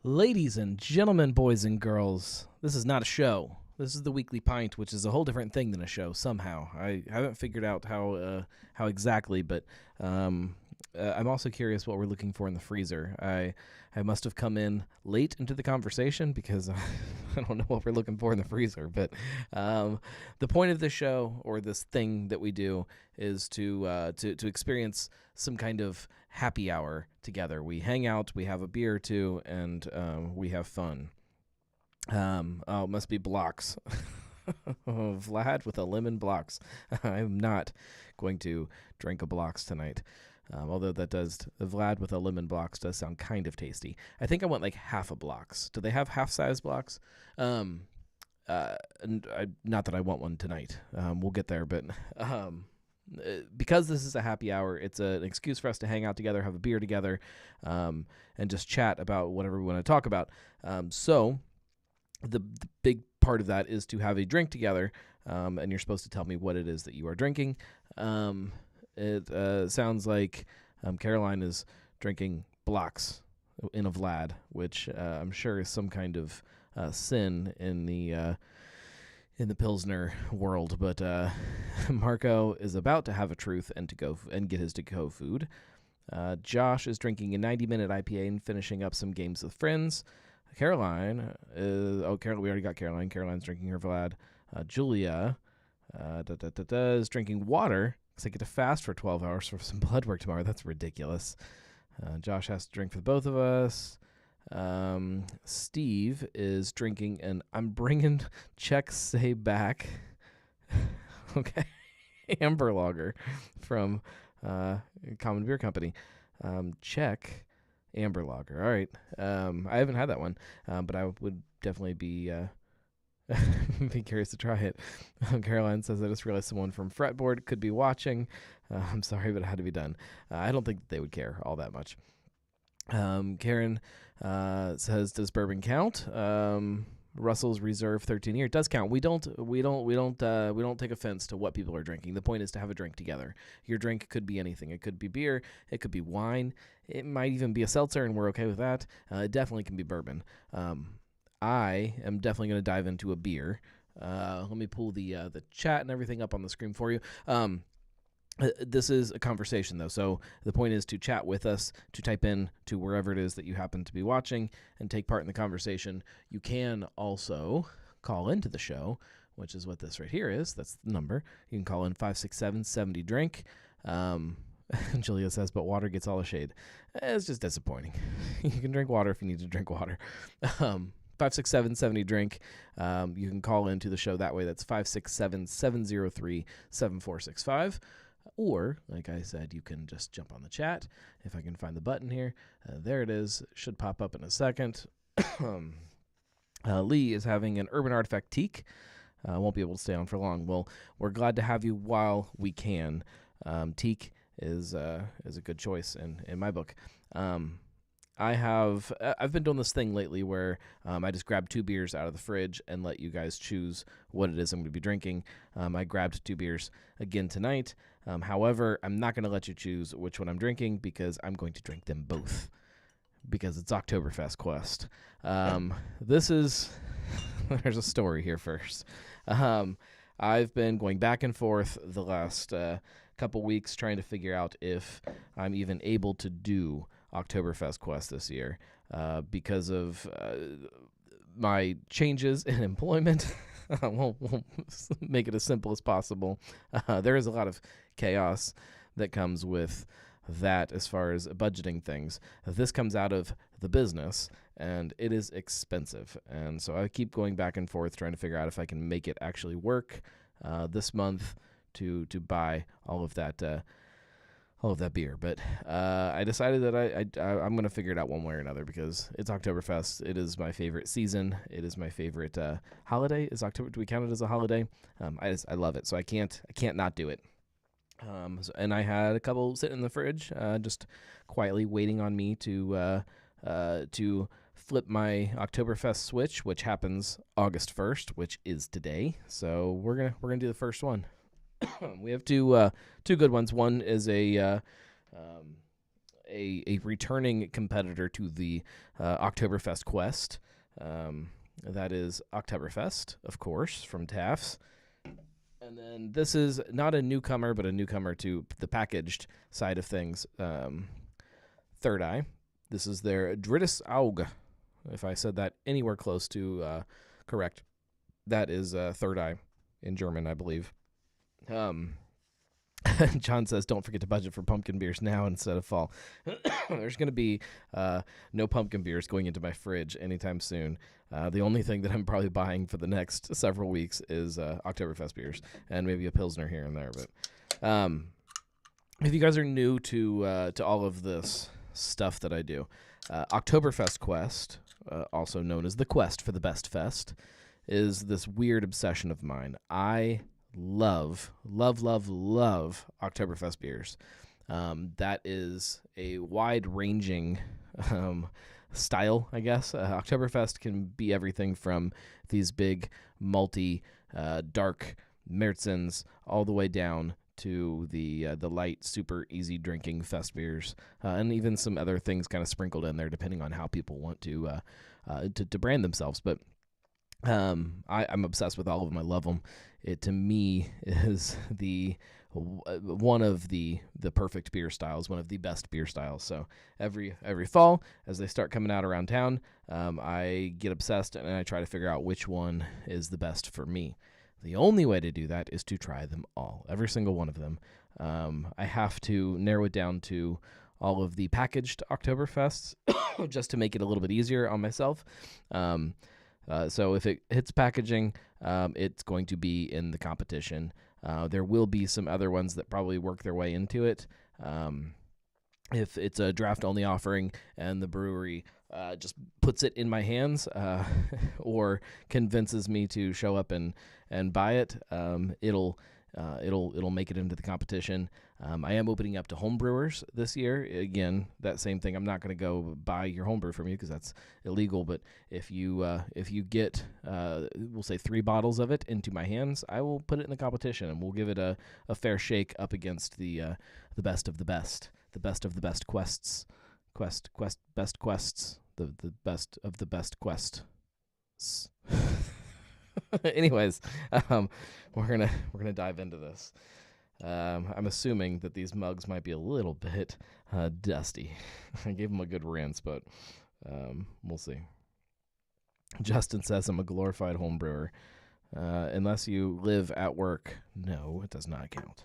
Ladies and gentlemen, boys and girls, this is not a show. This is the Weekly Pint, which is a whole different thing than a show somehow. I haven't figured out how exactly, but I'm also curious what we're looking for in the freezer. I must have come in late into the conversation because I don't know what we're looking for in the freezer. But the point of this show, or this thing that we do, is to experience some kind of happy hour together. We hang out, we have a beer or two, and we have fun. Oh, it must be blocks. Vlad with a lemon blocks. I'm not going to drink a blocks tonight. Although Vlad with a lemon blocks does sound kind of tasty. I think I want like half a blocks. Do they have half-size blocks? And not that I want one tonight. We'll get there, but because this is a happy hour, it's an excuse for us to hang out together, have a beer together, and just chat about whatever we want to talk about. So the big part of that is to have a drink together, and you're supposed to tell me what it is that you are drinking. It sounds like Caroline is drinking blocks in a Vlad, which I'm sure is some kind of sin in the Pilsner world. But Marco is about to have a truth and get his to-go food. Josh is drinking a 90-minute IPA and finishing up some games with friends. Caroline we already got Caroline. Caroline's drinking her Vlad. Julia is drinking water because I get to fast for 12 hours for some blood work tomorrow. That's ridiculous. Josh has to drink for both of us. Steve is drinking an I'm bringing Czech Say Back okay, amber lager from Common Beer Company. Czech amber lager. All right. I haven't had that one, but I would definitely be curious to try it. Caroline says, I just realized someone from Fretboard could be watching. I'm sorry, but it had to be done. I don't think they would care all that much. Karen says, does bourbon count? Russell's Reserve 13 year. It does count. We don't take offense to what people are drinking. The point is to have a drink together. Your drink could be anything. It could be beer. It could be wine. It might even be a seltzer, and we're okay with that. It definitely can be bourbon. I am definitely going to dive into a beer. Let me pull the chat and everything up on the screen for you. This is a conversation, though, so the point is to chat with us, to type in to wherever it is that you happen to be watching and take part in the conversation. You can also call into the show, which is what this right here is. That's the number. You can call in 567-70-DRINK. Julia says, but water gets all the shade. It's just disappointing. You can drink water if you need to drink water. 567-70-DRINK. You can call into the show that way. That's 567-703-7465. Or, like I said, you can just jump on the chat. If I can find the button here. There it is. Should pop up in a second. Lee is having an Urban Artifact Teak. Won't be able to stay on for long. Well, we're glad to have you while we can. Teak is a good choice in my book. I've been doing this thing lately where I just grab 2 beers out of the fridge and let you guys choose what it is I'm going to be drinking. I grabbed 2 beers again tonight. However, I'm not going to let you choose which one I'm drinking because I'm going to drink them both because it's Oktoberfest Quest. There's a story here first. I've been going back and forth the last couple weeks trying to figure out if I'm even able to do Oktoberfest Quest this year because of my changes in employment. We'll make it as simple as possible. There is a lot of chaos that comes with that as far as budgeting things. This comes out of the business, and it is expensive. And so I keep going back and forth trying to figure out if I can make it actually work this month to buy all of that beer. But I decided that I'm going to figure it out one way or another because it's Oktoberfest. It is my favorite season. It is my favorite holiday. Is October? Do we count it as a holiday? I love it. So I can't not do it. And I had a couple sitting in the fridge, just quietly waiting on me to flip my Oktoberfest switch, which happens August 1st, which is today. So we're gonna do the first one. We have two good ones. One is a a returning competitor to the Oktoberfest Quest. That is Oktoberfest, of course, from Taft's. And then this is not a newcomer, but a newcomer to the packaged side of things. Third Eye. This is their Drittes Auge. If I said that anywhere close to correct, that is Third Eye in German, I believe. John says, don't forget to budget for pumpkin beers now instead of fall. There's going to be no pumpkin beers going into my fridge anytime soon. The only thing that I'm probably buying for the next several weeks is Oktoberfest beers and maybe a Pilsner here and there. But if you guys are new to all of this stuff that I do, Oktoberfest Quest, also known as the Quest for the Best Fest, is this weird obsession of mine. I love Oktoberfest beers. That is a wide-ranging style, I guess. Oktoberfest can be everything from these big, malty, dark Märzens all the way down to the light, super easy drinking fest beers, and even some other things kind of sprinkled in there, depending on how people want to brand themselves. But I'm obsessed with all of them. I love them. It, to me, is one of the perfect beer styles, one of the best beer styles. So every fall, as they start coming out around town, I get obsessed and I try to figure out which one is the best for me. The only way to do that is to try them all, every single one of them. I have to narrow it down to all of the packaged Oktoberfests just to make it a little bit easier on myself. So if it hits packaging, it's going to be in the competition. There will be some other ones that probably work their way into it. If it's a draft-only offering and the brewery just puts it in my hands or convinces me to show up and buy it, it'll make it into the competition. I am opening up to home brewers this year. Again, that same thing. I'm not going to go buy your home brew from you because that's illegal. But if you get, we'll say 3 bottles of it into my hands, I will put it in the competition and we'll give it a fair shake up against the best of the best, the best of the best quests, best quests, the best of the best quests. Anyways, we're gonna dive into this. I'm assuming that these mugs might be a little bit dusty. I gave them a good rinse, but we'll see. Justin says I'm a glorified home brewer. Unless you live at work, no, it does not count.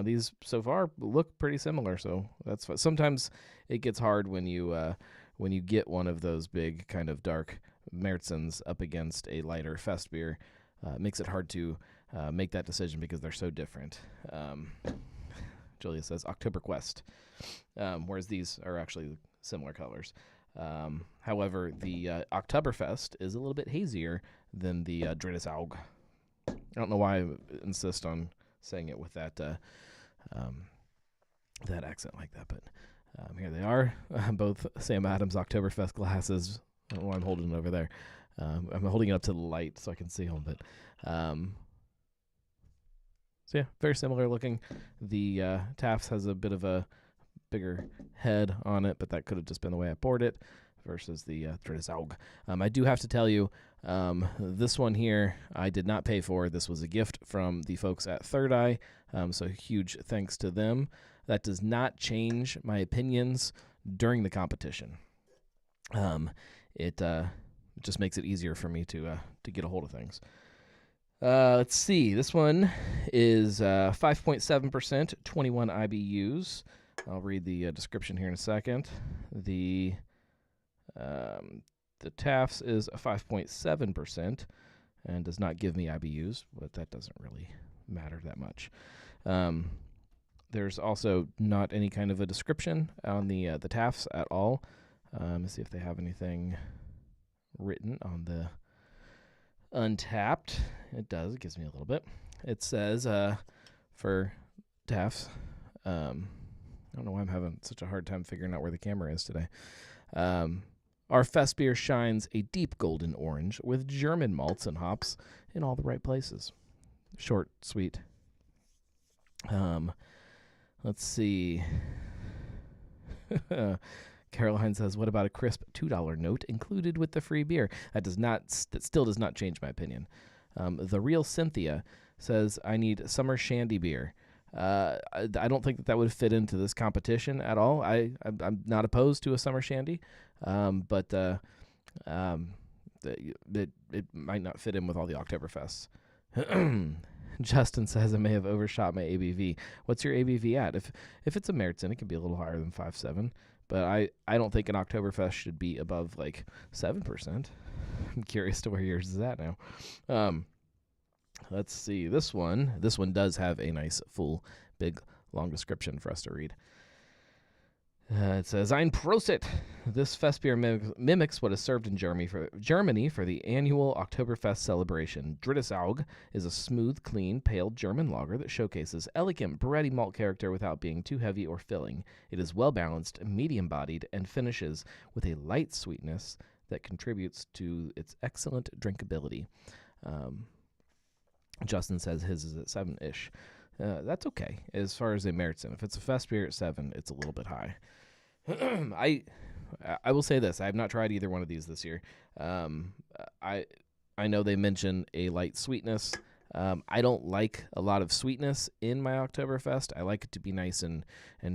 These so far look pretty similar, so that's fine. Sometimes it gets hard when you get one of those big kind of dark Märzens up against a lighter fest beer. It makes it hard to make that decision because they're so different. Julia says Oktober Quest, whereas these are actually similar colors. However, the Oktoberfest is a little bit hazier than the Drittes Auge. I don't know why I insist on saying it with that accent like that, but here they are, both Sam Adams Oktoberfest glasses. I don't know why I'm holding it over there. I'm holding it up to the light so I can see them, but so yeah, very similar looking. The Taft's has a bit of a bigger head on it, but that could have just been the way I poured it versus the Drittes Auge. I do have to tell you, this one here I did not pay for. This was a gift from the folks at Third Eye, so huge thanks to them. That does not change my opinions during the competition. It just makes it easier for me to get a hold of things. Let's see. This one is 5.7%, 21 IBUs. I'll read the description here in a second. The Taft's is a 5.7% and does not give me IBUs, but that doesn't really matter that much. There's also not any kind of a description on the Taft's at all. Let's see if they have anything written on the Untapped. It does. It gives me a little bit. It says for Taft's, I don't know why I'm having such a hard time figuring out where the camera is today. Our fest beer shines a deep golden orange with German malts and hops in all the right places. Short, sweet. Let's see. Caroline says, "What about a crisp $2 note included with the free beer?" That still does not change my opinion. The real Cynthia says, "I need summer shandy beer." I don't think that would fit into this competition at all. I'm not opposed to a summer shandy, but it might not fit in with all the Oktoberfests. Justin says, "I may have overshot my ABV." What's your ABV at? If it's a Märzen, it can be a little higher than 5.7, but I don't think an Oktoberfest should be above like 7%. I'm curious to where yours is at now. Let's see. This one does have a nice, full, big, long description for us to read. It says, "Ein Prosit." This fest beer mimics what is served in Germany for the annual Oktoberfest celebration. Drittesauge is a smooth, clean, pale German lager that showcases elegant, bready malt character without being too heavy or filling. It is well-balanced, medium-bodied, and finishes with a light sweetness that contributes to its excellent drinkability. Justin says his is at 7-ish. That's okay as far as a Märzen. If it's a fest beer at 7, it's a little bit high. I will say this: I have not tried either one of these this year. I know they mention a light sweetness. I don't like a lot of sweetness in my Oktoberfest. I like it to be nice and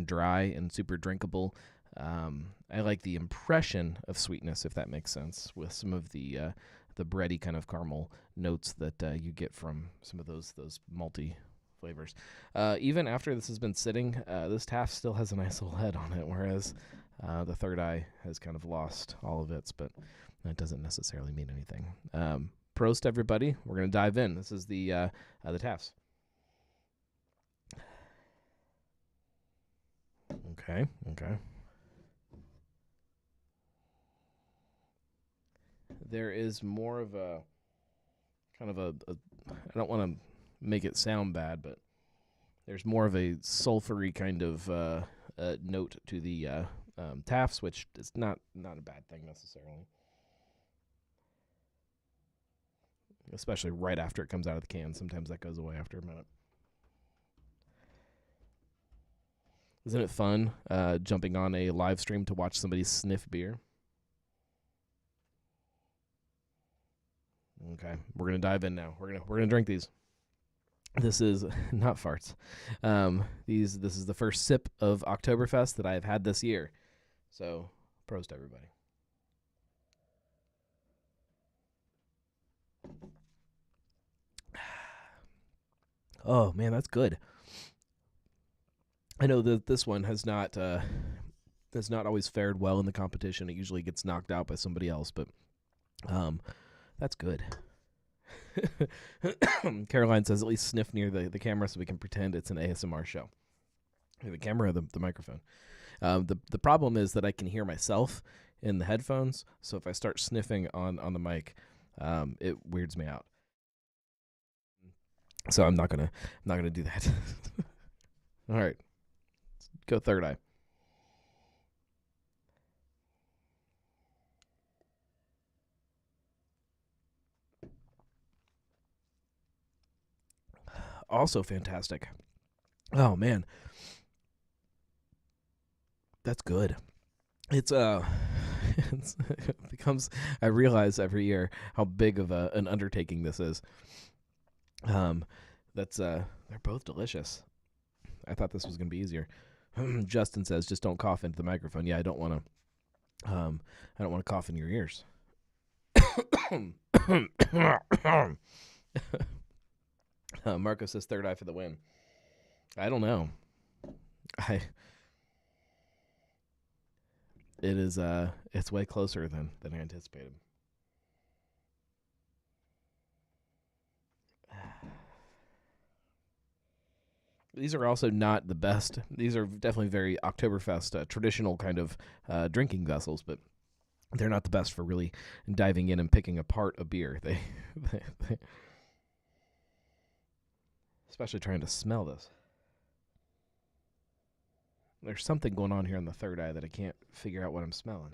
dry and super drinkable. I like the impression of sweetness, if that makes sense, with some of the bready kind of caramel notes that you get from some of those malty flavors. Even after this has been sitting, this Taft still has a nice little head on it, whereas the Third Eye has kind of lost all of its, but that doesn't necessarily mean anything. Prost, everybody. We're going to dive in. This is the Tafts. Okay. There is more of a kind of I don't want to make it sound bad, but there's more of a sulfury kind of note to the Tafts, which is not a bad thing necessarily. Especially right after it comes out of the can. Sometimes that goes away after a minute. Isn't it fun jumping on a live stream to watch somebody sniff beer? Okay, we're gonna dive in now. We're gonna drink these. This is not farts. This is the first sip of Oktoberfest that I have had this year. So, prost, everybody. Oh man, that's good. I know that this one has not always fared well in the competition. It usually gets knocked out by somebody else, but that's good. Caroline says, "At least sniff near the camera so we can pretend it's an ASMR show." The camera or the microphone. The problem is that I can hear myself in the headphones, so if I start sniffing on the mic, it weirds me out. So I'm not gonna do that. All right, let's go Third Eye. Also fantastic. Oh man, that's good. It's it becomes. I realize every year how big of an undertaking this is. They're both delicious. I thought this was gonna be easier. Justin says, "Just don't cough into the microphone." Yeah, I don't want to cough in your ears. Marco says, "Third Eye for the win." I don't know. It's way closer than I anticipated. These are also not the best. These are definitely very Oktoberfest traditional kind of drinking vessels, but they're not the best for really diving in and picking apart a beer. They especially trying to smell this. There's something going on here in the Third Eye that I can't figure out what I'm smelling.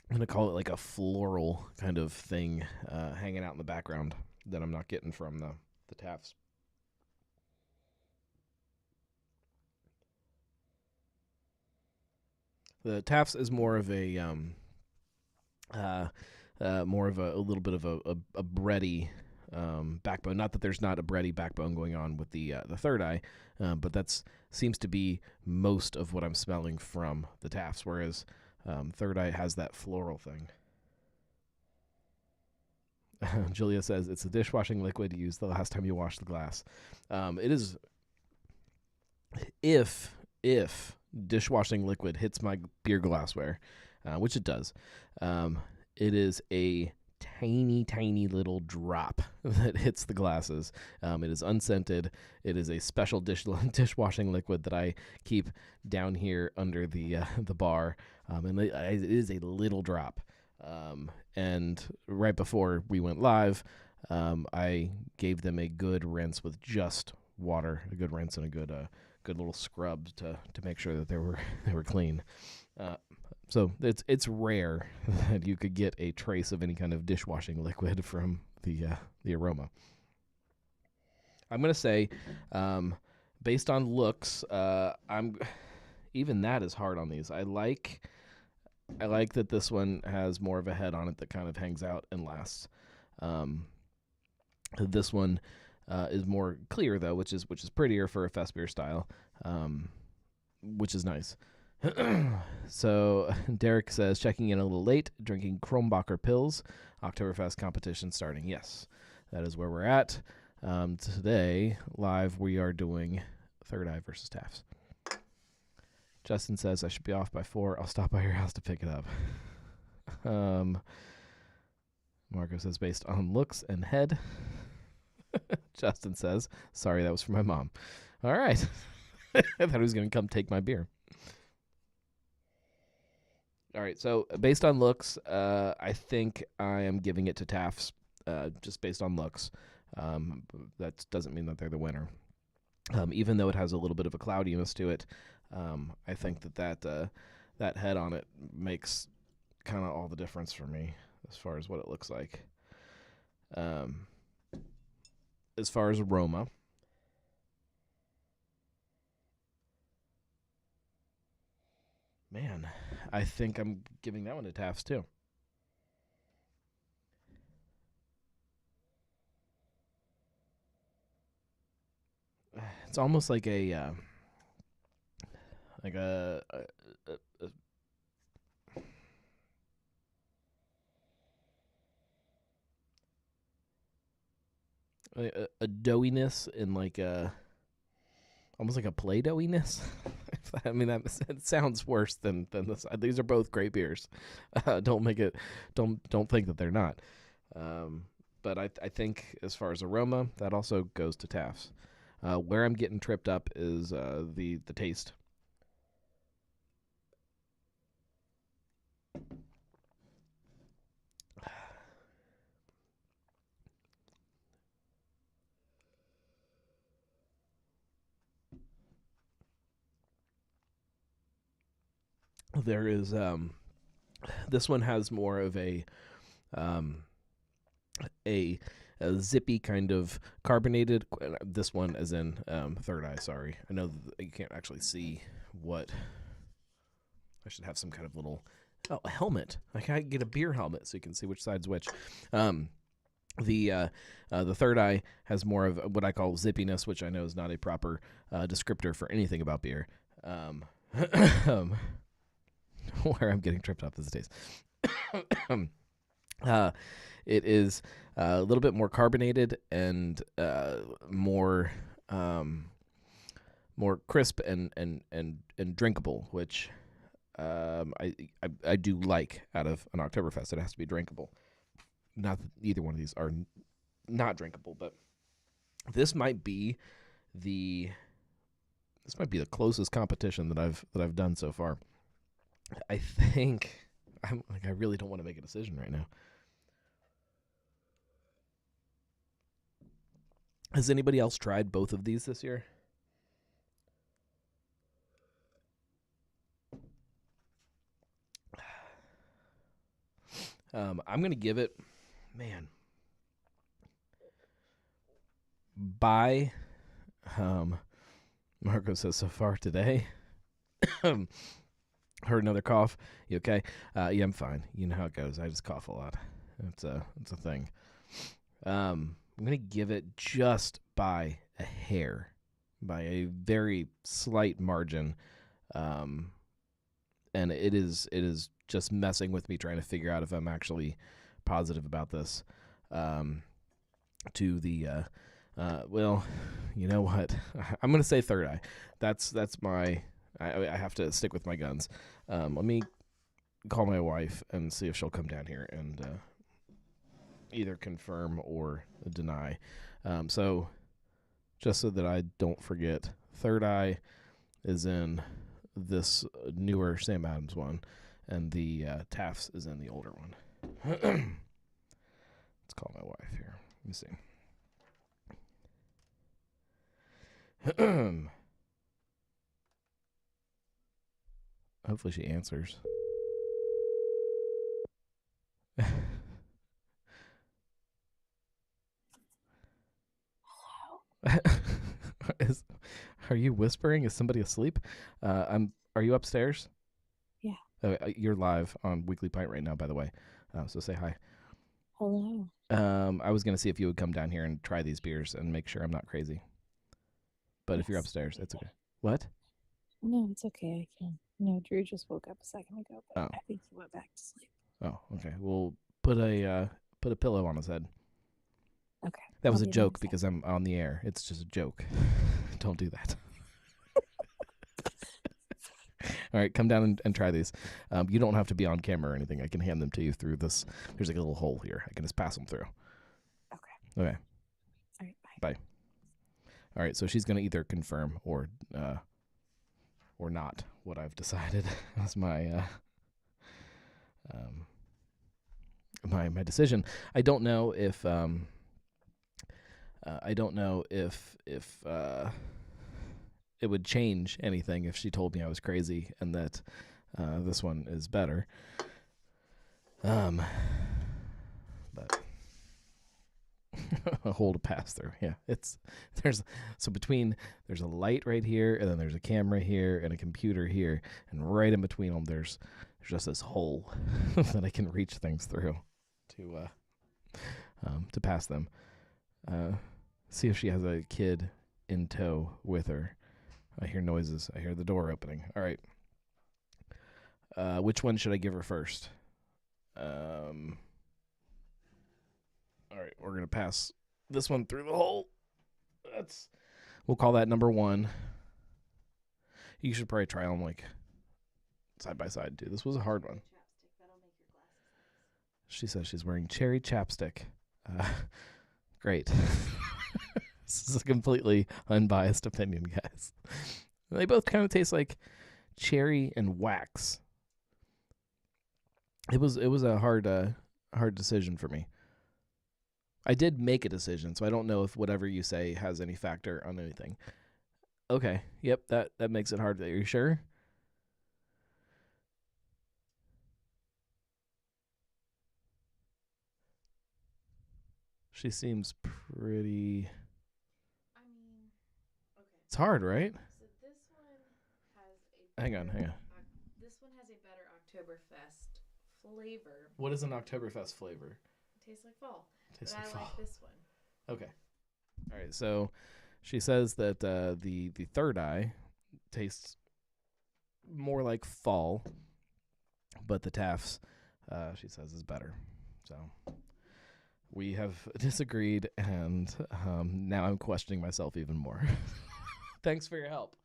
I'm going to call it like a floral kind of thing hanging out in the background that I'm not getting from the Tafts. The Tafts is more of a a little bit of a bready backbone. Not that there's not a bready backbone going on with the Third Eye, but that's seems to be most of what I'm smelling from the Tafts. Whereas Third Eye has that floral thing. Julia says it's a dishwashing liquid used the last time you washed the glass. It is if dishwashing liquid hits my beer glassware, which it does. It is a tiny little drop that hits the glasses. It is unscented. It is a special dishwashing liquid that I keep down here under the bar, and it is a little drop. And right before we went live, I gave them a good rinse with just water, a good rinse and a good little scrub to make sure that they were clean. So it's rare that you could get a trace of any kind of dishwashing liquid from the Aroma. I'm gonna say, based on looks, even that is hard on these. I like that this one has more of a head on it that kind of hangs out and lasts. This one is more clear though, which is prettier for a fest beer style, which is nice. So Derek says, checking in a little late, drinking Kronbacher Pils, Oktoberfest competition starting. Yes, that is where we're at. Today, live, we are doing Third Eye versus Tafts. Justin says, I should be off by 4. I'll stop by your house to pick it up. Marco says, based on looks and head. Justin says, sorry, that was for my mom. All right. I thought he was going to come take my beer. All right, so based on looks, I think I am giving it to Tafts, just based on looks. That doesn't mean that they're the winner. Even though it has a little bit of a cloudiness to it, I think that head on it makes kind of all the difference for me as far as what it looks like. As far as aroma, man, I think I'm giving that one to Tafts too. It's almost like a doughiness in like a almost like a play doughiness. I mean, that sounds worse than this. These are both great beers. Don't think that they're not. But I think as far as aroma, that also goes to Tafts. Where I'm getting tripped up is the taste. There is this one has more of a zippy kind of carbonated. This one, as in Third Eye. Sorry, I know you can't actually see what. I should have some kind of little a helmet. I can get a beer helmet so you can see which side's which. The Third Eye has more of what I call zippiness, which I know is not a proper descriptor for anything about beer. Where I'm getting tripped up is the taste. It is a little bit more carbonated and more crisp and drinkable, which I do like out of an Oktoberfest. It has to be drinkable. Not that either one of these are not drinkable, but this might be the closest competition that I've done so far. I think I really don't want to make a decision right now. Has anybody else tried both of these this year? I'm going to give it, man, by. Marco says so far today. Heard another cough. You okay? Yeah, I'm fine. You know how it goes. I just cough a lot. It's a thing. I'm gonna give it just by a hair, by a very slight margin, and it is just messing with me trying to figure out if I'm actually positive about this. To the well, you know what? I'm gonna say third eye. That's my. I have to stick with my guns. Let me call my wife and see if she'll come down here and either confirm or deny. So just so that I don't forget, third eye is in this newer Sam Adams one, and the Taft's is in the older one. Let's call my wife here. Let me see. Hopefully she answers. Are you whispering? Is somebody asleep? Are you upstairs? Yeah. You're live on Weekly Pint right now, by the way. So say hi. Hello. I was gonna see if you would come down here and try these beers and make sure I'm not crazy. But if you're upstairs, it's okay. What? No, it's okay. I can. No, Drew just woke up a second ago, but Oh. I think he went back to sleep. Oh, okay. We'll put a pillow on his head. Okay. That was a joke because I'm on the air. It's just a joke. Don't do that. All right, come down and try these. You don't have to be on camera or anything. I can hand them to you through this. There's like a little hole here. I can just pass them through. Okay. Okay. All right. Bye. All right. So she's gonna either confirm or not what I've decided as my my decision. I don't know if it would change anything if she told me I was crazy and that this one is better. But a hole to pass through. Yeah, there's a light right here, and then there's a camera here and a computer here, and right in between them there's just this hole that I can reach things through to pass them. See if she has a kid in tow with her. I hear noises. I hear the door opening. All right. Which one should I give her first? All right, we're gonna pass this one through the hole. We'll call that number one. You should probably try them like side by side too. This was a hard one. She says she's wearing cherry chapstick. Great. This is a completely unbiased opinion, guys. They both kind of taste like cherry and wax. It was a hard decision for me. I did make a decision, so I don't know if whatever you say has any factor on anything. Okay. Yep, that makes it hard. Are you sure? She seems pretty. I mean, okay. It's hard, right? So this one has a. Hang on. This one has a better Oktoberfest flavor. What is an Oktoberfest flavor? It tastes like fall. Tastes but like I fall. like this one. Okay. All right. So she says that the third eye tastes more like fall, but the Taft's, she says, is better. So we have disagreed, and now I'm questioning myself even more. Thanks for your help.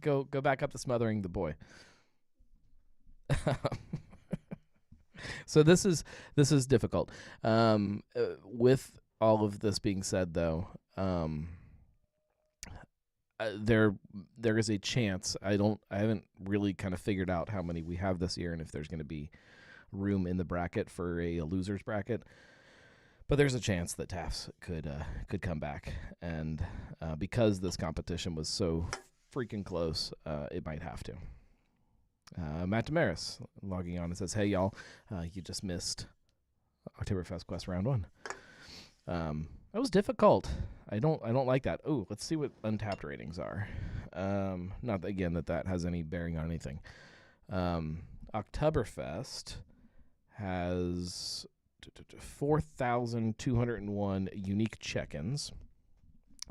Go back up to smothering the boy. So this is difficult. With all of this being said, though, there is a chance. I haven't really kind of figured out how many we have this year and if there's going to be room in the bracket for a loser's bracket. But there's a chance that Taft's could come back, and because this competition was so freaking close, it might have to. Matt Damaris logging on and says, "Hey y'all, you just missed Oktoberfest Quest round 1. That was difficult. I don't like that. Oh, let's see what Untapped ratings are. Not again that has any bearing on anything. Oktoberfest has 4,201 unique check-ins,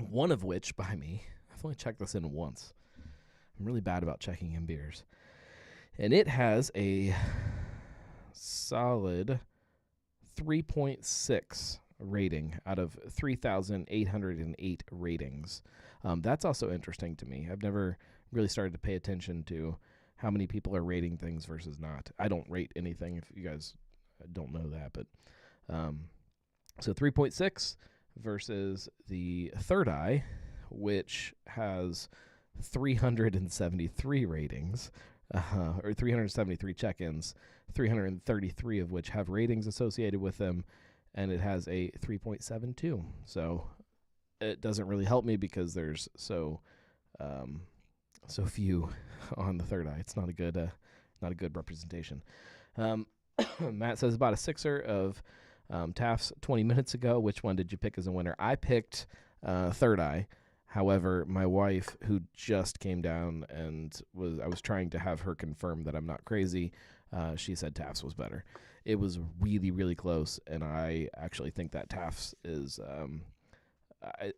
one of which by me. I've only checked this in once. I'm really bad about checking in beers. And it has a solid 3.6 rating out of 3,808 ratings. That's also interesting to me. I've never really started to pay attention to how many people are rating things versus not. I don't rate anything, if you guys don't know that. But so 3.6 versus the Third Eye, which has 373 ratings, or 373 check-ins, 333 of which have ratings associated with them, and it has a 3.72. So it doesn't really help me because there's so few on the Third Eye. It's not a good representation. Matt says about a sixer of Taft's 20 minutes ago. Which one did you pick as a winner? I picked Third Eye. However, my wife, who just came down and I was trying to have her confirm that I'm not crazy, she said Taft's was better. It was really, really close, and I actually think that Taft's is I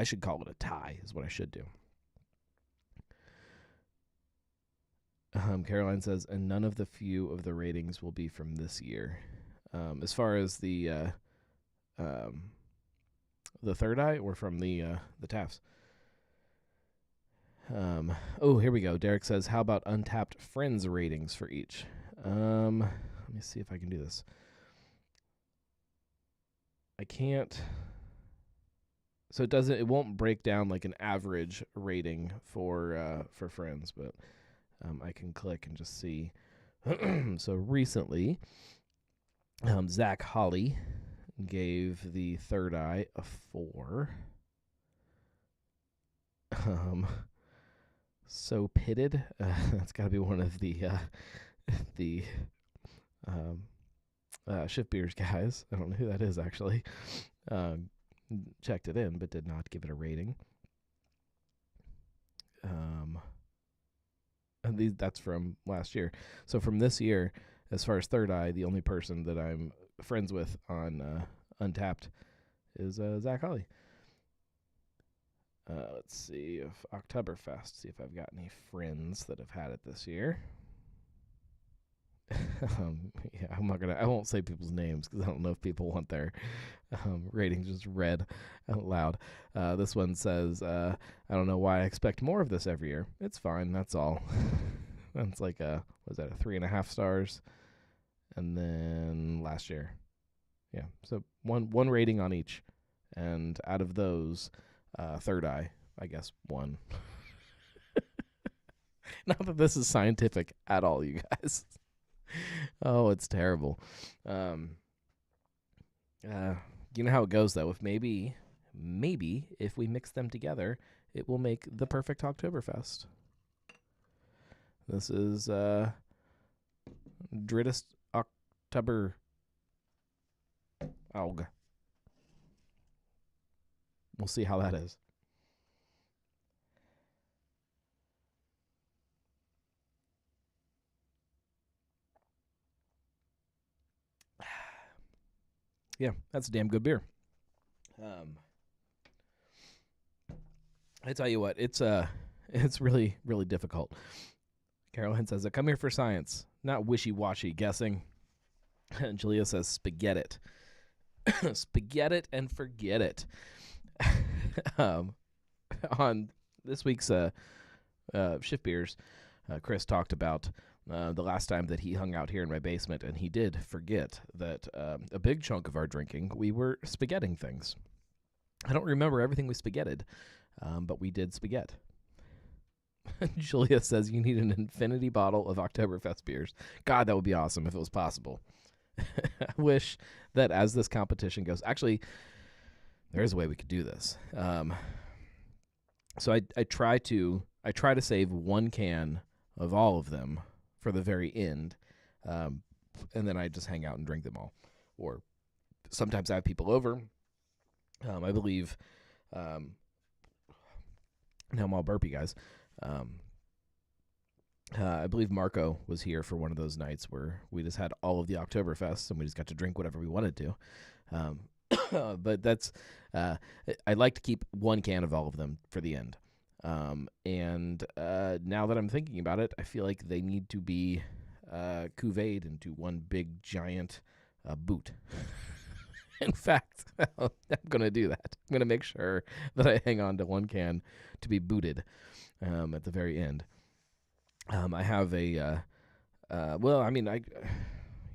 should call it a tie, is what I should do. Caroline says, and none of the few of the ratings will be from this year. As far as the Third Eye or from the Taft's? Oh, here we go. Derek says, how about Untapped Friends ratings for each? Let me see if I can do this. I can't. So it won't break down like an average rating for Friends, but I can click and just see. So recently, Zach Holly gave the Third Eye a 4. So Pitted, that's got to be one of the Shift Beers guys. I don't know who that is actually. Checked it in, but did not give it a rating. And that's from last year. So from this year, as far as Third Eye, the only person that I'm friends with on Untapped is Zach Holly. Let's see if Oktoberfest, see if I've got any friends that have had it this year. Yeah, I won't say people's names because I don't know if people want their ratings just read out loud. This one says, I don't know why I expect more of this every year. It's fine, that's all. That's like was that a 3.5 stars? And then last year. Yeah, so one rating on each. And out of those, Third Eye, I guess, 1. Not that this is scientific at all, you guys. Oh, it's terrible. You know how it goes, though. If maybe if we mix them together, it will make the perfect Oktoberfest. This is Drittest Oktober Aug. We'll see how that is. Yeah, that's a damn good beer. I tell you what, it's really, really difficult. Caroline says, I come here for science, not wishy-washy guessing. And Julia says, spaghetti it. Spaghetti it and forget it. On this week's Shift Beers, Chris talked about the last time that he hung out here in my basement, and he did forget that a big chunk of our drinking, we were spaghetting things. I don't remember everything we spaghetted, but we did spaghetti. Julia says you need an infinity bottle of Oktoberfest beers. God, that would be awesome if it was possible. I wish that as this competition goes, actually, there is a way we could do this. So I try to save one can of all of them for the very end, and then I just hang out and drink them all. Or sometimes I have people over, I believe, now I'm all burpy, guys. I believe Marco was here for one of those nights where we just had all of the Oktoberfest and we just got to drink whatever we wanted to. But that's, I like to keep one can of all of them for the end. And now that I'm thinking about it, I feel like they need to be cuvées into one big giant boot. In fact, I'm going to do that. I'm going to make sure that I hang on to one can to be booted at the very end. I have a,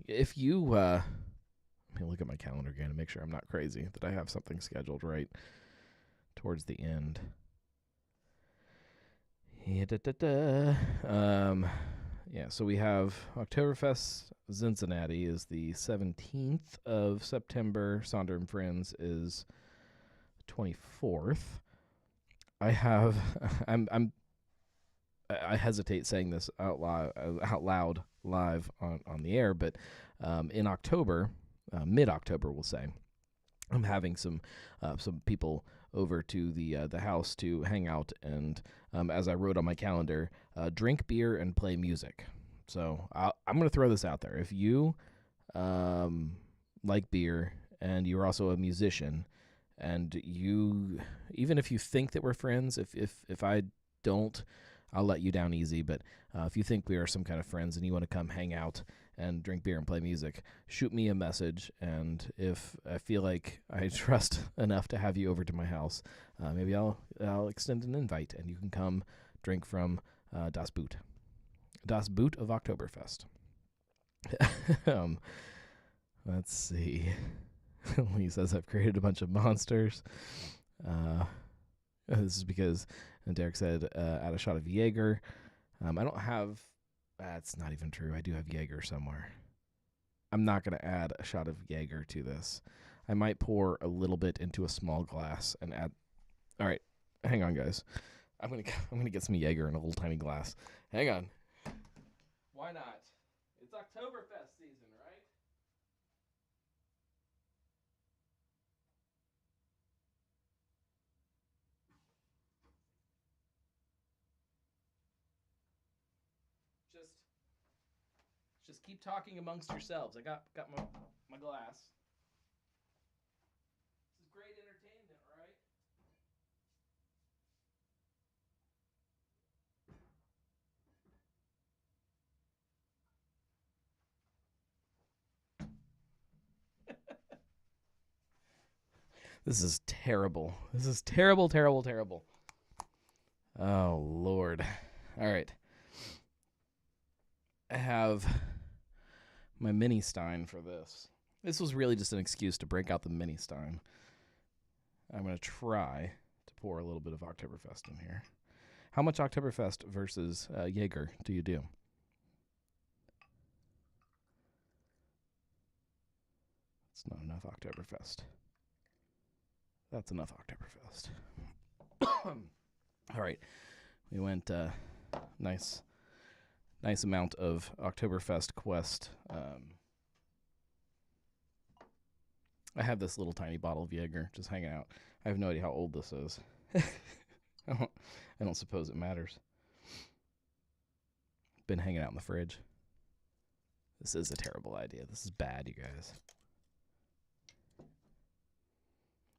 if you, let me look at my calendar again and make sure I'm not crazy, that I have something scheduled right towards the end. So we have Oktoberfest Cincinnati is the 17th of September. Sonder and Friends is 24th. I have, I hesitate saying this out loud live on the air, but in October, mid-October, we'll say, I'm having some people over to the house to hang out and, as I wrote on my calendar, drink beer and play music. So I'm going to throw this out there. If you like beer and you're also a musician, and you, even if you think that we're friends, if I don't, I'll let you down easy. But if you think we are some kind of friends and you want to come hang out and drink beer and play music, shoot me a message. And if I feel like I trust enough to have you over to my house, maybe I'll extend an invite and you can come drink from Das Boot of Oktoberfest. Let's see. Lee says I've created a bunch of monsters. This is because, and Derek said, add a shot of Jaeger. I don't have, that's not even true. I do have Jaeger somewhere. I'm not going to add a shot of Jaeger to this. I might pour a little bit into a small glass and add. All right, hang on, guys. I'm gonna get some Jaeger in a little tiny glass. Hang on. Why not? It's Oktoberfest season, right? Just keep talking amongst yourselves. I got my glass. This is great entertainment, right? This is terrible. This is terrible, terrible, terrible. Oh, Lord. All right. I have my mini Stein for this. This was really just an excuse to break out the mini Stein. I'm going to try to pour a little bit of Oktoberfest in here. How much Oktoberfest versus Jaeger do you do? It's not enough Oktoberfest. That's enough Oktoberfest. All right. We went nice amount of Oktoberfest Quest. I have this little tiny bottle of Jaeger just hanging out. I have no idea how old this is. I don't suppose it matters. Been hanging out in the fridge. This is a terrible idea. This is bad, you guys.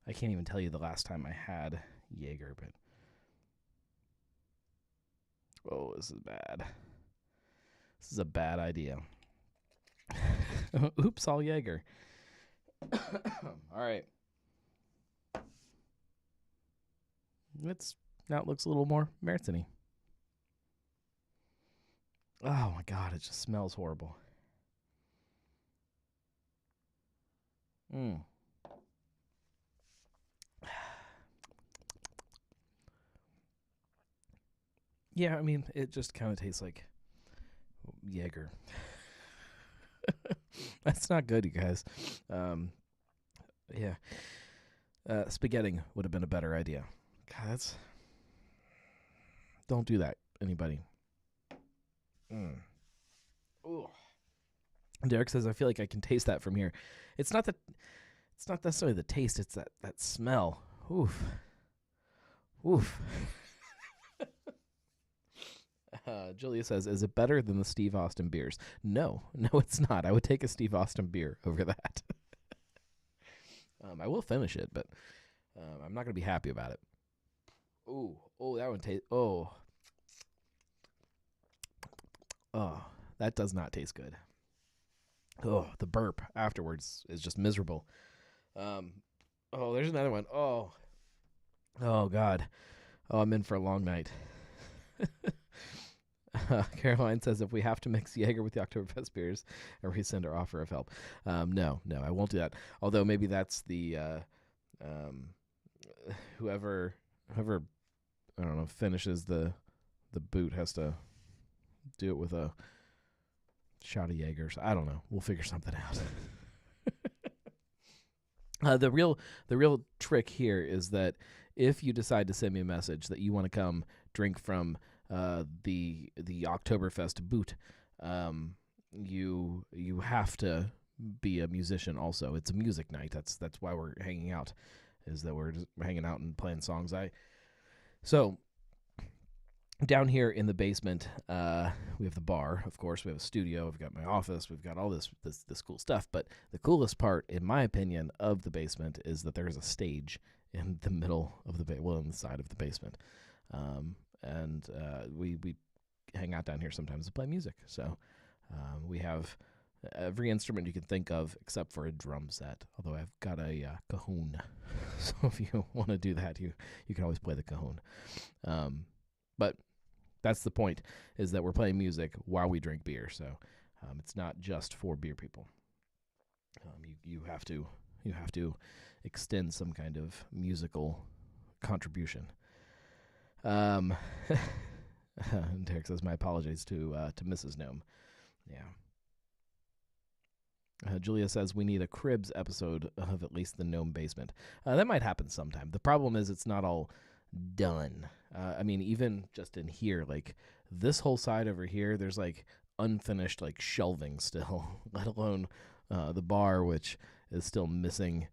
I can't even tell you the last time I had Jaeger, but oh, this is bad. This is a bad idea. Oops, all Jaeger. All right. Now it looks a little more Martini. Oh my God, it just smells horrible. Yeah, I mean, it just kind of tastes like Jaeger. That's not good, you guys. Yeah. Spaghetti would have been a better idea. God, don't do that, anybody. Ooh. Derek says, I feel like I can taste that from here. It's not it's not necessarily the taste, it's that smell. Oof. Oof. Julia says, is it better than the Steve Austin beers? No, it's not. I would take a Steve Austin beer over that. I will finish it, but I'm not going to be happy about it. Oh, that one tastes. Oh, that does not taste good. Oh, the burp afterwards is just miserable. There's another one. Oh, God. Oh, I'm in for a long night. Caroline says, if we have to mix Jaeger with the Oktoberfest beers, or rescind our offer of help. No, I won't do that. Although maybe that's the whoever I don't know finishes the boot has to do it with a shot of Jaeger. I don't know. We'll figure something out. The real trick here is that if you decide to send me a message that you want to come drink from the Oktoberfest boot, you have to be a musician also. It's a music night. That's why we're hanging out, is that we're just hanging out and playing songs. So down here in the basement, we have the bar, of course. We have a studio. We've got my office. We've got all this cool stuff. But the coolest part, in my opinion, of the basement is that there's a stage in the middle of in the side of the basement. And we hang out down here sometimes to play music. So we have every instrument you can think of except for a drum set. Although I've got a cajon, so if you want to do that, you can always play the cajon. But that's the point, is that we're playing music while we drink beer. So it's not just for beer people. You have to extend some kind of musical contribution. Derek says, my apologies to Mrs. Gnome. Yeah. Julia says, we need a Cribs episode of at least the Gnome basement. That might happen sometime. The problem is it's not all done. I mean, even just in here, like this whole side over here, there's like unfinished like shelving still, let alone the bar, which is still missing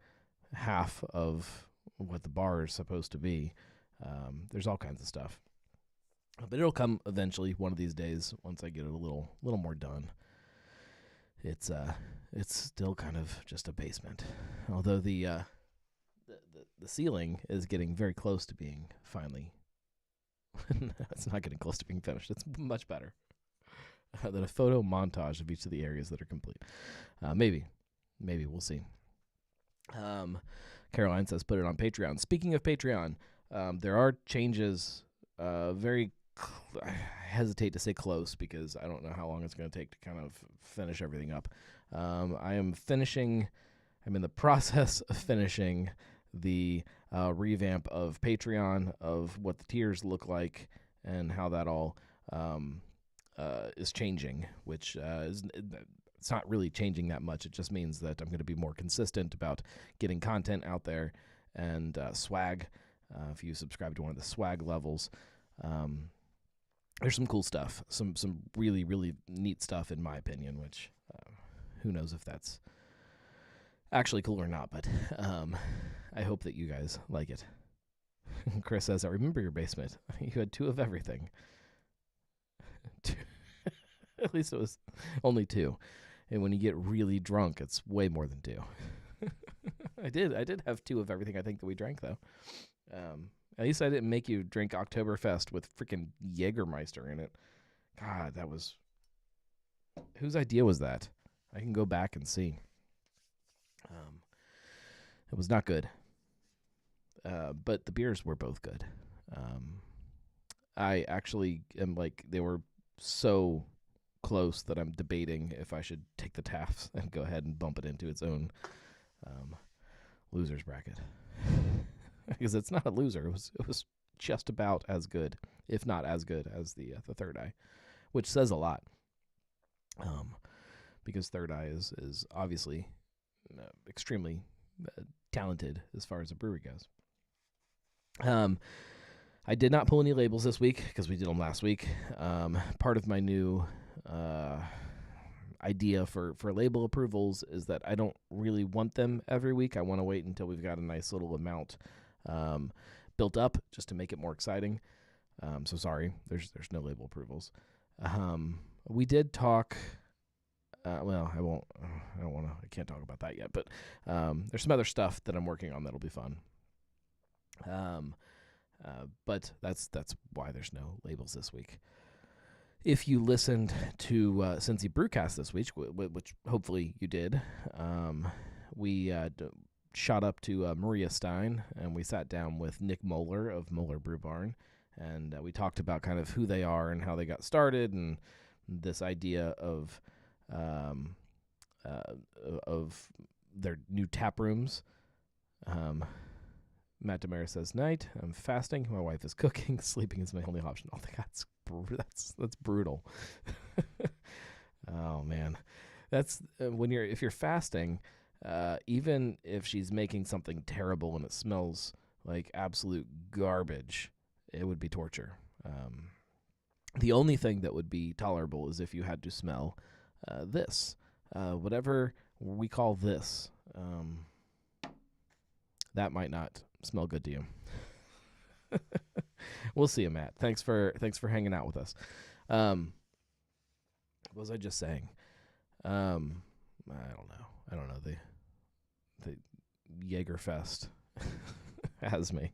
half of what the bar is supposed to be. There's all kinds of stuff, but it'll come eventually one of these days once I get it a little more done. It's still kind of just a basement, although the ceiling is getting very close to being finally. It's not getting close to being finished. It's much better than a photo montage of each of the areas that are complete. Maybe we'll see. Caroline says, put it on Patreon. Speaking of Patreon, there are changes. I hesitate to say close because I don't know how long it's going to take to kind of finish everything up. I'm in the process of finishing the revamp of Patreon, of what the tiers look like and how that all is changing, which it's not really changing that much. It just means that I'm going to be more consistent about getting content out there and swag. If you subscribe to one of the swag levels, there's some cool stuff, some really, really neat stuff in my opinion, which who knows if that's actually cool or not, but I hope that you guys like it. Chris says, I remember your basement. You had 2 of everything. At least it was only 2. And when you get really drunk, it's way more than 2. I did have 2 of everything I think that we drank, though. At least I didn't make you drink Oktoberfest with freaking Jägermeister in it. God, that was... Whose idea was that? I can go back and see. It was not good. But the beers were both good. I actually am like, they were so close that I'm debating if I should take the Tafts and go ahead and bump it into its own losers bracket. Because it's not a loser. It was just about as good, if not as good as the Third Eye, which says a lot. Because Third Eye is obviously extremely talented as far as a brewery goes. I did not pull any labels this week because we did them last week. Part of my new idea for label approvals is that I don't really want them every week. I want to wait until we've got a nice little amount built up just to make it more exciting. So sorry, there's no label approvals. We did talk. Well, I can't talk about that yet, but there's some other stuff that I'm working on that'll be fun. But that's why there's no labels this week. If you listened to Cincy Brewcast this week, which hopefully you did, we shot up to Maria Stein, and we sat down with Nick Moeller of Moeller Brew Barn, and we talked about kind of who they are and how they got started, and this idea of their new tap rooms. Matt Demare says, "Night. I'm fasting. My wife is cooking. Sleeping is my only option." Oh, that's brutal. Oh man, that's if you're fasting, even if she's making something terrible and it smells like absolute garbage, it would be torture. The only thing that would be tolerable is if you had to smell this, whatever we call this. That might not smell good to you. We'll see you, Matt. Thanks for hanging out with us. What was I just saying? I don't know. The Jägerfest has me.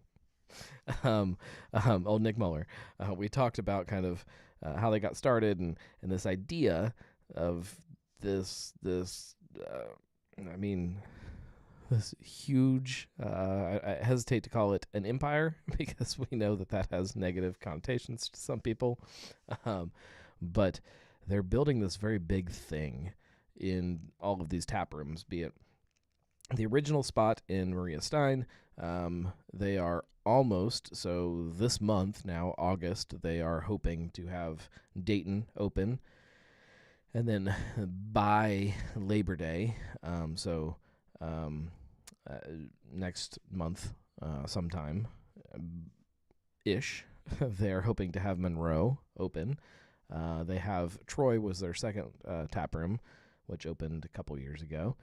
Old Nick Muller. We talked about kind of how they got started and this idea of this huge, I hesitate to call it an empire because we know that has negative connotations to some people. But they're building this very big thing in all of these tap rooms, be it the original spot in Maria Stein. They are almost, so this month now, August, they are hoping to have Dayton open. And then by Labor Day, next month, sometime ish, they're hoping to have Monroe open. They have Troy was their second tap room, which opened a couple years ago.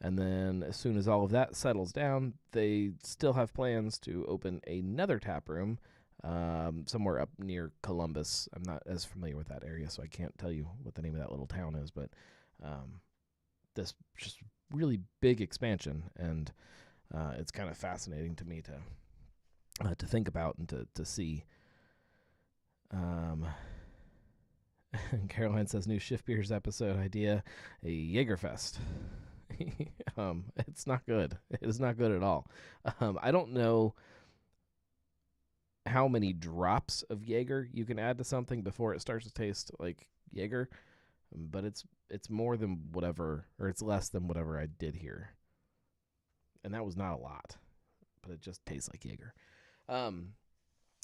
And then as soon as all of that settles down, they still have plans to open another tap room somewhere up near Columbus. I'm not as familiar with that area, so I can't tell you what the name of that little town is, but this just really big expansion, and it's kind of fascinating to me to think about and to see. And Caroline says, new Shift Beers episode idea, a Jägerfest. It's not good. It is not good at all. I don't know how many drops of Jaeger you can add to something before it starts to taste like Jaeger, but it's more than whatever, or it's less than whatever I did here. And that was not a lot, but it just tastes like Jaeger.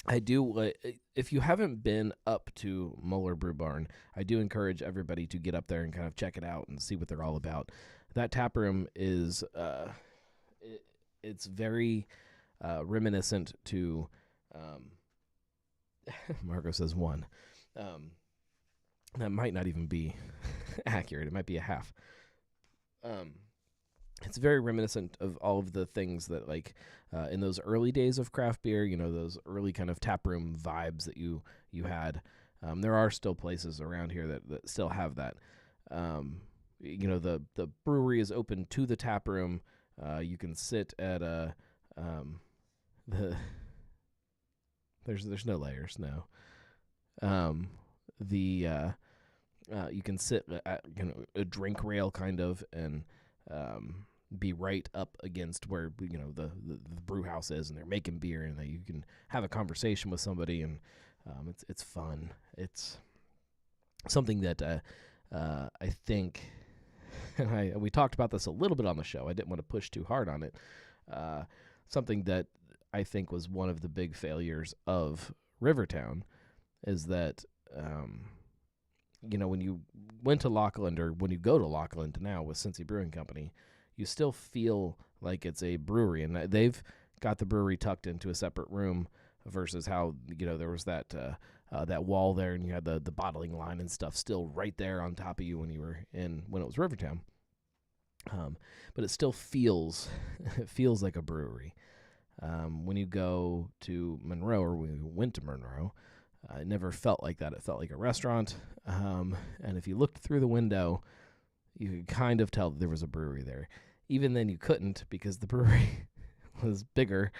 I do, if you haven't been up to Moeller Brew Barn, I do encourage everybody to get up there and kind of check it out and see what they're all about. That tap room is, it's very reminiscent to, Marco says one. That might not even be accurate. It might be a half. It's very reminiscent of all of the things that, like, in those early days of craft beer, those early kind of taproom vibes that you had. There are still places around here that still have that. The brewery is open to the taproom. You can sit at there's no layers, no. You can sit at a drink rail kind of, and be right up against where the brew house is, and they're making beer, and you can have a conversation with somebody, and it's fun. It's something that I think, and we talked about this a little bit on the show. I didn't want to push too hard on it. Something that I think was one of the big failures of Rivertown is that when you went to Lockland, or when you go to Lockland now with Cincy Brewing Company, you still feel like it's a brewery, and they've got the brewery tucked into a separate room versus how there was that that wall there, and you had the bottling line and stuff still right there on top of you when it was Rivertown. But it still feels it feels like a brewery. When you go to Monroe, or when we went to Monroe, it never felt like that. It felt like a restaurant. And if you looked through the window, you could kind of tell that there was a brewery there. Even then, you couldn't, because the brewery was bigger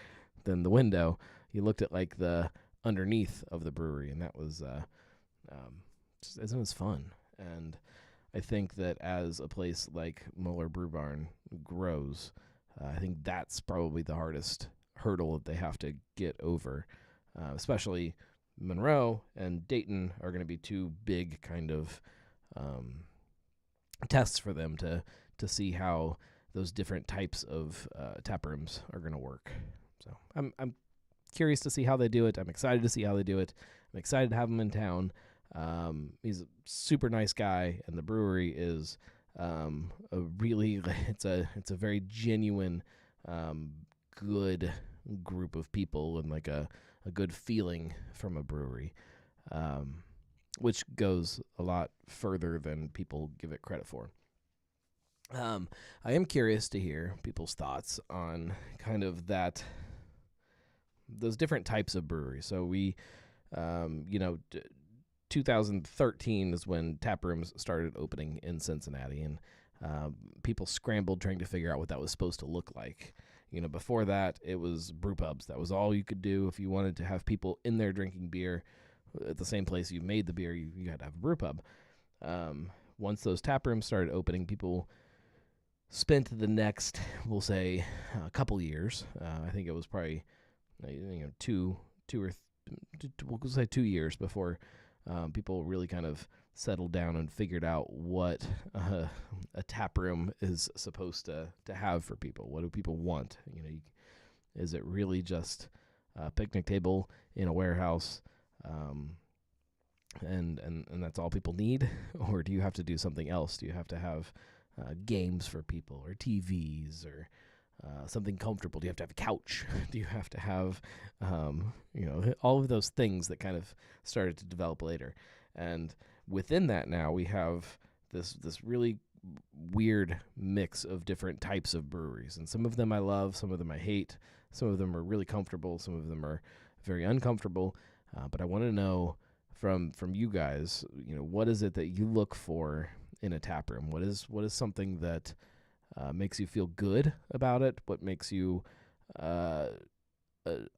than the window. You looked at like the underneath of the brewery, and that was it was fun. And I think that as a place like Muller Brew Barn grows, I think that's probably the hardest hurdle that they have to get over. Especially Monroe and Dayton are going to be two big kind of tests for them to see how those different types of tap rooms are going to work. So I'm curious to see how they do it. I'm excited to see how they do it. I'm excited to have him in town. He's a super nice guy, and the brewery is it's a very genuine, good group of people, and like a good feeling from a brewery, which goes a lot further than people give it credit for. I am curious to hear people's thoughts on kind of those different types of breweries. So we, 2013 is when tap rooms started opening in Cincinnati, and people scrambled trying to figure out what that was supposed to look like. Before that, it was brew pubs. That was all you could do if you wanted to have people in there drinking beer at the same place you made the beer. You had to have a brew pub. Once those tap rooms started opening, people spent the next, we'll say, a couple years. I think it was probably 2 years before people really kind of settled down and figured out what a tap room is supposed to have for people. What do people want? Is it really just a picnic table in a warehouse, and that's all people need, or do you have to do something else? Do you have to have games for people, or TVs, or something comfortable? Do you have to have a couch? Do you have to have, all of those things that kind of started to develop later? And within that now, we have this really weird mix of different types of breweries. And some of them I love, some of them I hate. Some of them are really comfortable, some of them are very uncomfortable. But I want to know from you guys, what is it that you look for in a tap room? What is something that makes you feel good about it? What makes you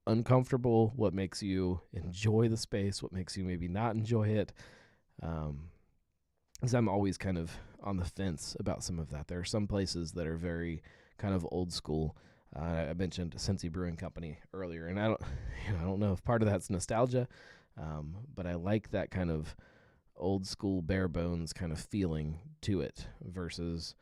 uncomfortable? What makes you enjoy the space? What makes you maybe not enjoy it? Because I'm always kind of on the fence about some of that. There are some places that are very kind of old school. I mentioned Cincy Brewing Company earlier, and I don't know if part of that's nostalgia, but I like that kind of old school bare bones kind of feeling to it versus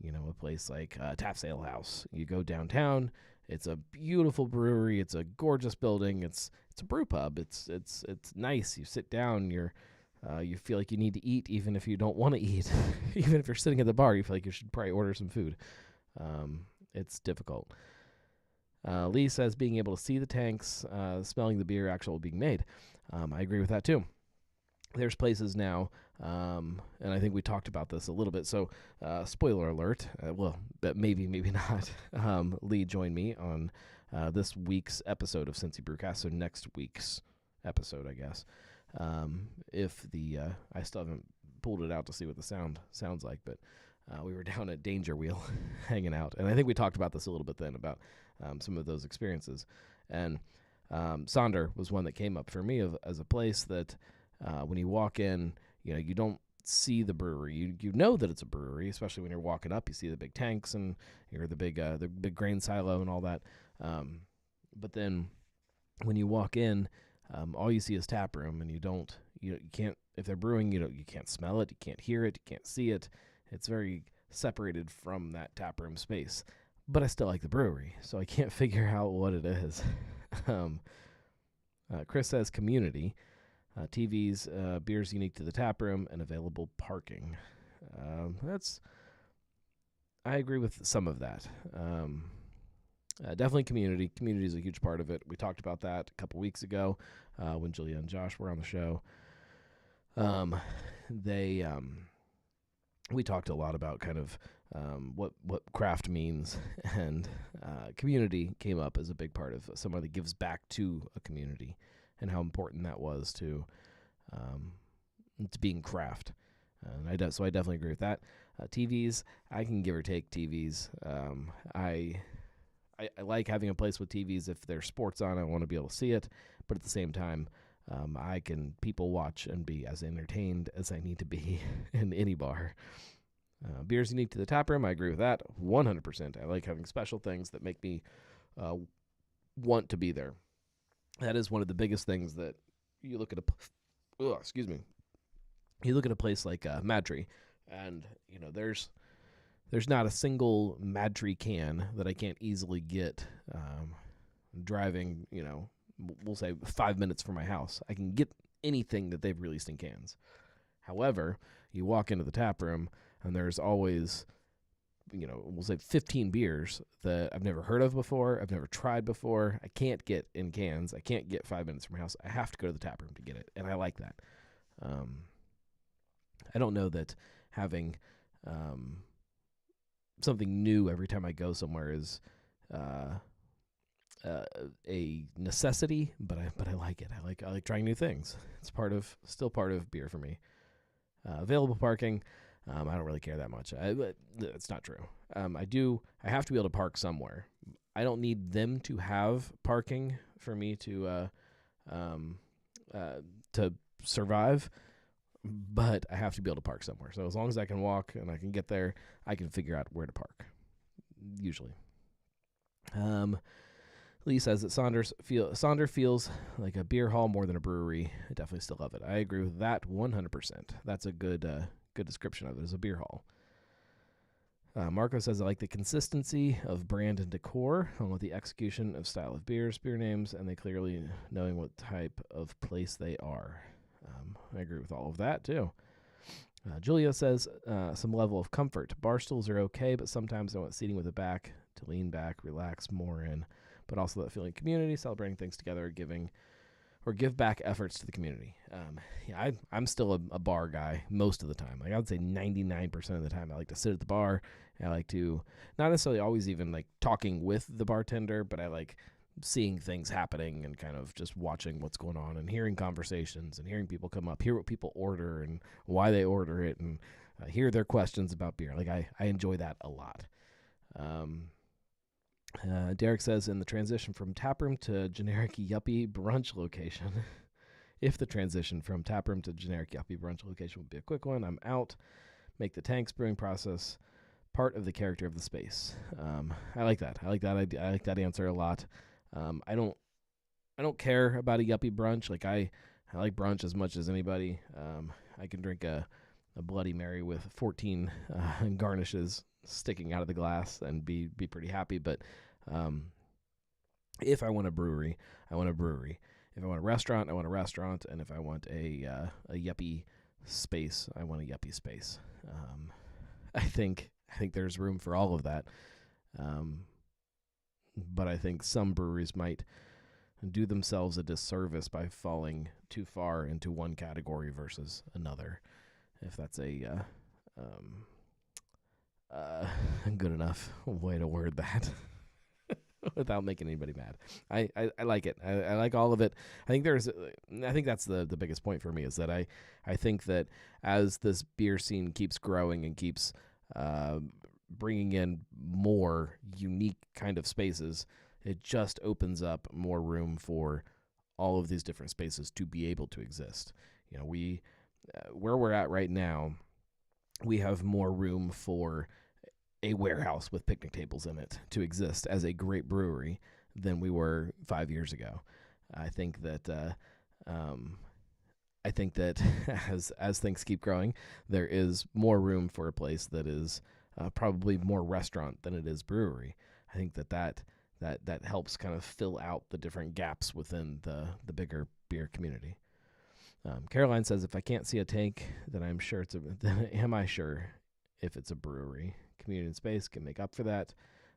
a place like Taft Ale House. You go downtown, it's a beautiful brewery, it's a gorgeous building, it's a brew pub, it's nice. You sit down, you feel like you need to eat even if you don't want to eat. Even if you're sitting at the bar, you feel like you should probably order some food. It's difficult. Lee says being able to see the tanks, smelling the beer actually being made. I agree with that too. There's places now, and I think we talked about this a little bit. So, spoiler alert. But maybe not. Lee joined me on this week's episode of Cincy Brewcast. So next week's episode, I guess. I still haven't pulled it out to see what the sound sounds like, but we were down at Danger Wheel hanging out, and I think we talked about this a little bit then about some of those experiences. And Sonder was one that came up for me as a place that. When you walk in, you don't see the brewery. You know that it's a brewery, especially when you're walking up. You see the big tanks and the big grain silo and all that. But then when you walk in, all you see is tap room, and you can't. If they're brewing, you can't smell it, you can't hear it, you can't see it. It's very separated from that tap room space. But I still like the brewery, so I can't figure out what it is. Chris says community. TVs, beers unique to the tap room, and available parking. I agree with some of that. Definitely community. Community is a huge part of it. We talked about that a couple weeks ago when Julia and Josh were on the show. They we talked a lot about kind of what craft means, and community came up as a big part of someone that gives back to a community, and how important that was to being craft. So I definitely agree with that. TVs, I can give or take TVs. I like having a place with TVs. If there's sports on, I want to be able to see it, but at the same time, I can people watch and be as entertained as I need to be in any bar. Beer's unique to the tap room. I agree with that 100%. I like having special things that make me want to be there. That is one of the biggest things that you look at you look at a place like Madry, and there's not a single Madry can that I can't easily get driving, we'll say 5 minutes from my house. I can get anything that they've released in cans. However, you walk into the tap room and there's always, we'll say 15 beers that I've never heard of before, I've never tried before. I can't get in cans. I can't get 5 minutes from my house. I have to go to the tap room to get it, and I like that. I don't know that having something new every time I go somewhere is a necessity, but I like it. I like trying new things. It's still part of beer for me. Available parking, I don't really care that much. It's not true. I have to be able to park somewhere. I don't need them to have parking for me to survive, but I have to be able to park somewhere. So as long as I can walk and I can get there, I can figure out where to park, usually. Lee says that Sonder feels like a beer hall more than a brewery. I definitely still love it. I agree with that 100%. That's a good description of it as a beer hall. Marco says, I like the consistency of brand and decor, along with the execution of style of beers, beer names, and they clearly knowing what type of place they are. I agree with all of that, too. Julia says, some level of comfort. Bar stools are okay, but sometimes I want seating with a back to lean back, relax more in, but also that feeling of community, celebrating things together, give back efforts to the community. I'm still a bar guy most of the time. Like I would say 99% of the time, I like to sit at the bar. I like to not necessarily always even like talking with the bartender, but I like seeing things happening and kind of just watching what's going on and hearing conversations and hearing people come up, hear what people order and why they order it, and hear their questions about beer. Like I enjoy that a lot. Derek says, in the transition from taproom to generic yuppie brunch location, if the transition from taproom to generic yuppie brunch location would be a quick one, I'm out. Make the tanks brewing process part of the character of the space. I like that. I like that answer a lot. I don't care about a yuppie brunch. Like I like brunch as much as anybody. I can drink a Bloody Mary with 14 garnishes sticking out of the glass and be pretty happy. But if I want a brewery, I want a brewery. If I want a restaurant, I want a restaurant. And if I want a yuppie space, I want a yuppie space. I think there's room for all of that. But I think some breweries might do themselves a disservice by falling too far into one category versus another. If that's a good enough way to word that without making anybody mad. I like it. I like all of it. I think that's the biggest point for me, is that I think that as this beer scene keeps growing and keeps bringing in more unique kind of spaces, it just opens up more room for all of these different spaces to be able to exist. We where we're at right now, we have more room for a warehouse with picnic tables in it to exist as a great brewery than we were 5 years ago. I think that as things keep growing, there is more room for a place that is probably more restaurant than it is brewery. I think that helps kind of fill out the different gaps within the bigger beer community. Caroline says, if I can't see a tank, then am I sure if it's a brewery? Community and space can make up for that.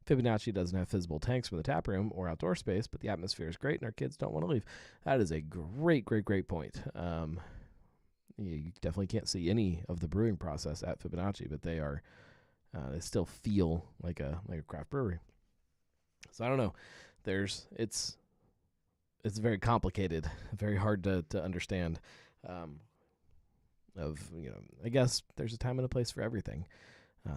Fibonacci doesn't have visible tanks from the tap room or outdoor space, but the atmosphere is great and our kids don't want to leave. That is a great point. You definitely can't see any of the brewing process at Fibonacci, but they they still feel like a craft brewery. So I don't know. It's very complicated, very hard to understand. I guess there's a time and a place for everything.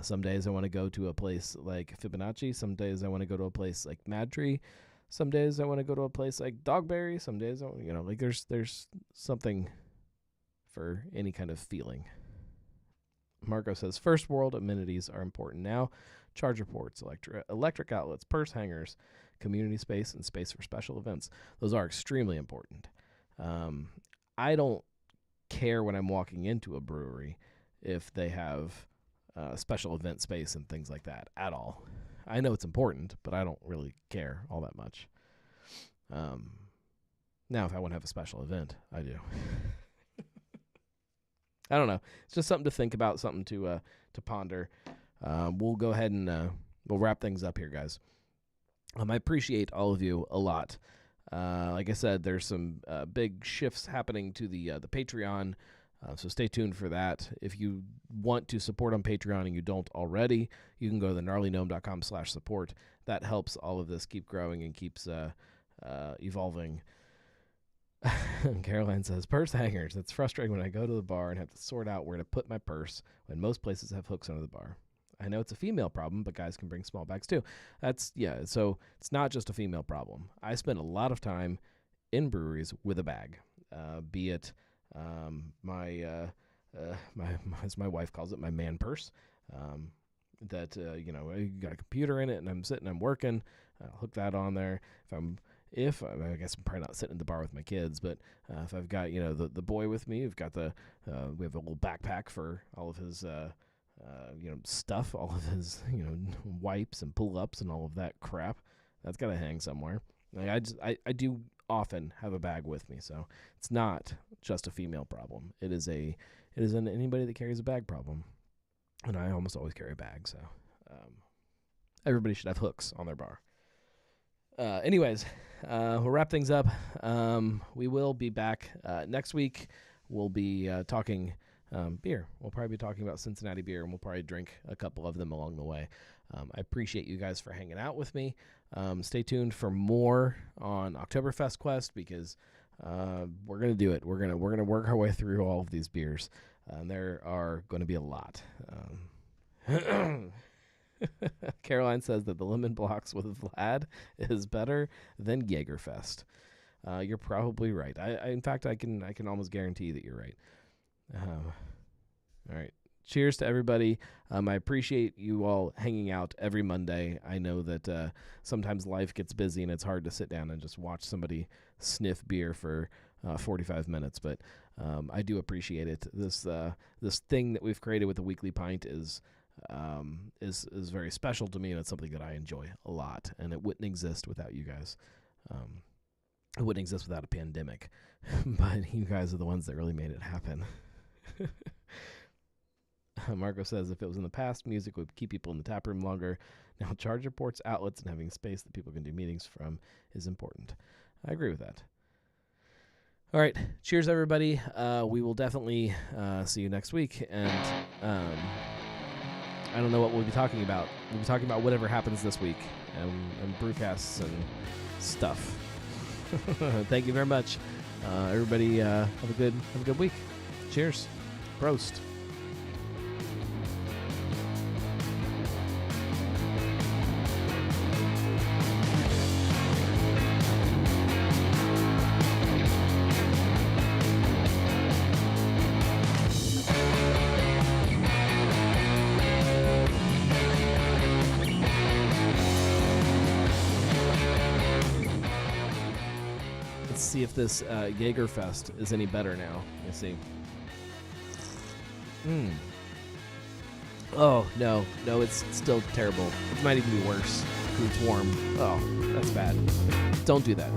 Some days I want to go to a place like Fibonacci. Some days I want to go to a place like Mad Tree. Some days I want to go to a place like Dogberry. Some days there's something for any kind of feeling. Marco says, first world amenities are important now. Charger ports, electric outlets, purse hangers, community space, and space for special events. Those are extremely important. I don't care when I'm walking into a brewery if they have special event space and things like that at all. I know it's important, but I don't really care all that much. Now, if I want to have a special event, I do. I don't know. It's just something to think about, something to ponder. We'll go ahead and we'll wrap things up here, guys. I appreciate all of you a lot. Like I said, there's some big shifts happening to the Patreon, so stay tuned for that. If you want to support on Patreon and you don't already, you can go to thegnarlygnome.com/support. That helps all of this keep growing and keeps evolving. Caroline says, purse hangers. It's frustrating when I go to the bar and have to sort out where to put my purse when most places have hooks under the bar. I know it's a female problem, but guys can bring small bags too. So it's not just a female problem. I spend a lot of time in breweries with a bag, be it as my wife calls it, my man purse. You got a computer in it and I'm working. I'll hook that on there. I guess I'm probably not sitting at the bar with my kids, but if I've got, the boy with me, we have a little backpack for all of his, stuff, all of his, wipes and pull-ups and all of that crap. That's got to hang somewhere. I do often have a bag with me, so it's not just a female problem. It is an anybody that carries a bag problem, and I almost always carry a bag, so everybody should have hooks on their bar. Anyways, we'll wrap things up. We will be back next week. We'll be talking beer. We'll probably be talking about Cincinnati beer, and we'll probably drink a couple of them along the way. I appreciate you guys for hanging out with me. Stay tuned for more on Oktoberfest Quest because we're gonna do it. We're gonna work our way through all of these beers. There are going to be a lot. Caroline says that the lemon blocks with Vlad is better than Jägerfest. You're probably right. In fact, I can almost guarantee that you're right. All right. Cheers to everybody. I appreciate you all hanging out every Monday. I know that sometimes life gets busy and it's hard to sit down and just watch somebody sniff beer for 45 minutes, but I do appreciate it. This thing that we've created with the Weekly Pint is very special to me, and it's something that I enjoy a lot, and it wouldn't exist without you guys. It wouldn't exist without a pandemic, but you guys are the ones that really made it happen. Marco says, if it was in the past, music would keep people in the tap room longer. Now charger ports, outlets, and having space that people can do meetings from is important. I agree with that. All right. Cheers, everybody. We will definitely see you next week, and I don't know what we'll be talking about. We'll be talking about whatever happens this week and brewcasts and stuff. Thank you very much. Everybody have a good week. Cheers. Prost. See if this Jägerfest is any better now. Let's see. Oh, no, it's still terrible. It might even be worse because it's warm. Oh, that's bad. Don't do that.